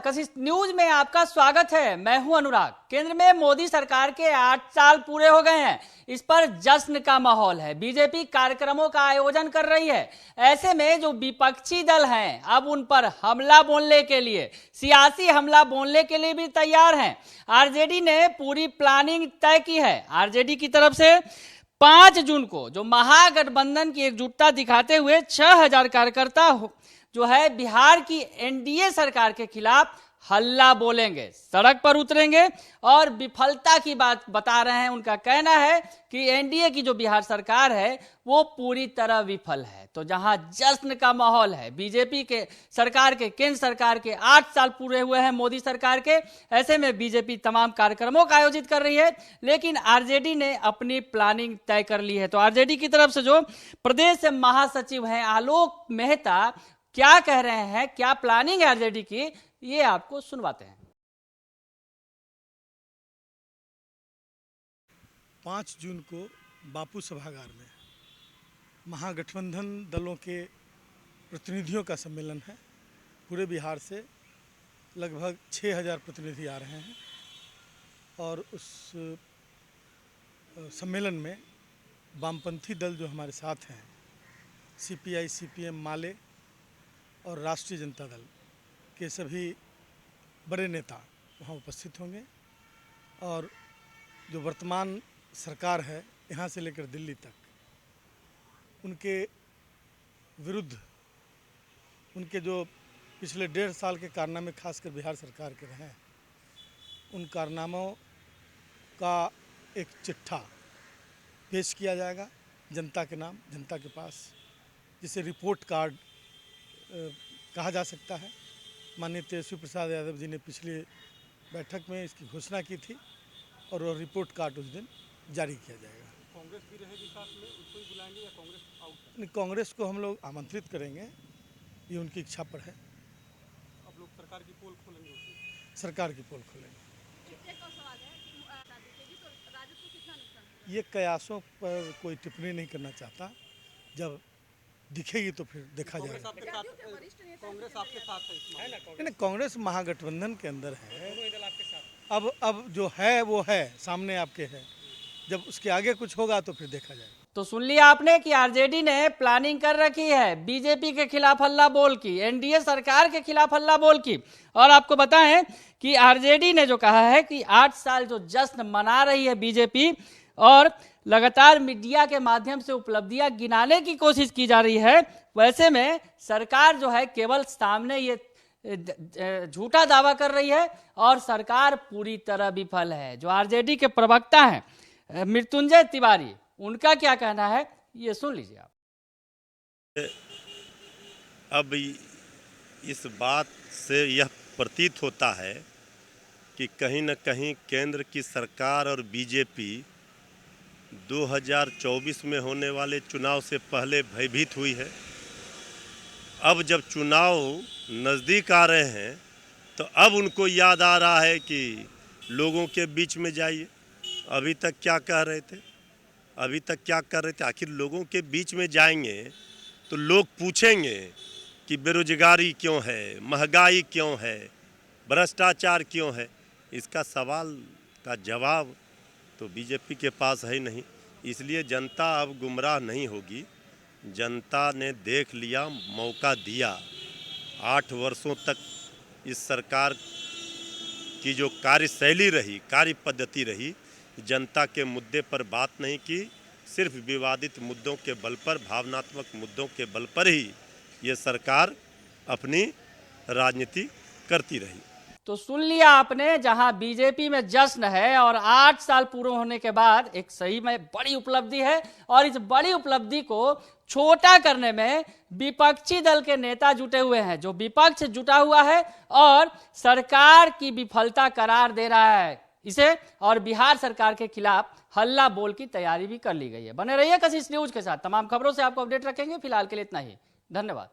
कशिश news में आपका स्वागत है। मैं हूं अनुराग। केंद्र में मोदी सरकार के 8 साल पूरे हो गए हैं। इस पर जश्न का माहौल है। बीजेपी कार्यक्रमों का आयोजन कर रही है। ऐसे में जो विपक्षी दल हैं अब उन पर हमला बोलने के लिए, सियासी हमला बोलने के लिए भी तैयार हैं। आरजेडी ने पूरी प्लानिंग तय की है। आरजेडी की तरफ से 5 जून को जो महागठबंधन की एकजुटता दिखाते हुए 6000 कार्यकर्ता जो है बिहार की एनडीए सरकार के खिलाफ हल्ला बोलेंगे, सड़क पर उतरेंगे और विफलता की बात बता रहे हैं। उनका कहना है कि एनडीए की जो बिहार सरकार है वो पूरी तरह विफल है। तो जहां जश्न का माहौल है, बीजेपी के सरकार के, केंद्र सरकार के 8 साल पूरे हुए हैं मोदी सरकार के, ऐसे में बीजेपी तमाम कार्यक्रमों का आयोजित कर रही है। लेकिन आरजेडी ने अपनी प्लानिंग तय कर ली है। तो आरजेडी की तरफ से जो प्रदेश महासचिव हैं आलोक मेहता क्या कह रहे हैं, क्या प्लानिंग है आरजेडी की, ये आपको सुनवाते हैं। 5 जून को बापू सभागार में महागठबंधन दलों के प्रतिनिधियों का सम्मेलन है। पूरे बिहार से लगभग 6000 प्रतिनिधि आ रहे हैं और उस सम्मेलन में वामपंथी दल जो हमारे साथ हैं, सीपीआई, सीपीएम, माले और राष्ट्रीय जनता दल के सभी बड़े नेता वहाँ उपस्थित होंगे। और जो वर्तमान सरकार है यहाँ से लेकर दिल्ली तक, उनके विरुद्ध उनके जो पिछले 1.5 साल के कारनामे खासकर बिहार सरकार के रहे हैं, उन कारनामों का एक चिट्ठा पेश किया जाएगा जनता के नाम, जनता के पास, जिसे रिपोर्ट कार्ड कहा जा सकता है। माननीय तेजस्वी प्रसाद यादव जी ने पिछली बैठक में इसकी घोषणा की थी और वो रिपोर्ट कार्ड उस दिन जारी किया जाएगा। कांग्रेस भी रहेगी साथ में, उसको ही बुलाएंगे या कांग्रेस आउट? नहीं, कांग्रेस को हम लोग आमंत्रित करेंगे, ये उनकी इच्छा पर है। अब लोग सरकार की पोल खोलेंगे उसमें। सरकार की पोल खोलेंगे। ये कयासों पर कोई टिप्पणी नहीं करना चाहता। जब दिखेगी तो फिर देखा जाएगा। कांग्रेस आपके साथ है नहीं, कांग्रेस महागठबंधन के अंदर है। अब जो है वो है, सामने आपके है। जब उसके आगे कुछ होगा तो फिर देखा जाएगा। तो सुन लिया आपने कि आरजेडी ने प्लानिंग कर रखी है बीजेपी के खिलाफ हल्ला बोल की, एनडीए सरकार के खिलाफ हल्ला बोल की। और आपको बताएं कि आरजेडी ने जो कहा है कि 8 साल जो जश्न मना रही है बीजेपी और लगातार मीडिया के माध्यम से उपलब्धियां गिनाने की कोशिश की जा रही है, वैसे में सरकार जो है केवल सामने ये झूठा दावा कर रही है और सरकार पूरी तरह विफल है। जो आरजेडी के प्रवक्ता हैं मृत्युंजय तिवारी, उनका क्या कहना है ये सुन लीजिए आप। अब इस बात से यह प्रतीत होता है कि कहीं न कहीं केंद्र की सरकार और बीजेपी 2024 में होने वाले चुनाव से पहले भयभीत हुई है। अब जब चुनाव नज़दीक आ रहे हैं तो अब उनको याद आ रहा है कि लोगों के बीच में जाइए। अभी तक क्या कह रहे थे, अभी तक क्या कर रहे थे? आखिर लोगों के बीच में जाएंगे तो लोग पूछेंगे कि बेरोजगारी क्यों है, महंगाई क्यों है, भ्रष्टाचार क्यों है। इसका सवाल का जवाब तो बीजेपी के पास है ही नहीं। इसलिए जनता अब गुमराह नहीं होगी। जनता ने देख लिया, मौका दिया। 8 वर्षों तक इस सरकार की जो कार्यशैली रही, कार्य पद्धति रही, जनता के मुद्दे पर बात नहीं की, सिर्फ विवादित मुद्दों के बल पर, भावनात्मक मुद्दों के बल पर ही ये सरकार अपनी राजनीति करती रही। तो सुन लिया आपने, जहां बीजेपी में जश्न है और 8 साल पूरे होने के बाद एक सही में बड़ी उपलब्धि है और इस बड़ी उपलब्धि को छोटा करने में विपक्षी दल के नेता जुटे हुए हैं। जो विपक्ष जुटा हुआ है और सरकार की विफलता करार दे रहा है इसे, और बिहार सरकार के खिलाफ हल्ला बोल की तैयारी भी कर ली गई है। बने रहिए कशिश न्यूज के साथ। तमाम खबरों से आपको अपडेट रखेंगे। फिलहाल के लिए इतना ही, धन्यवाद।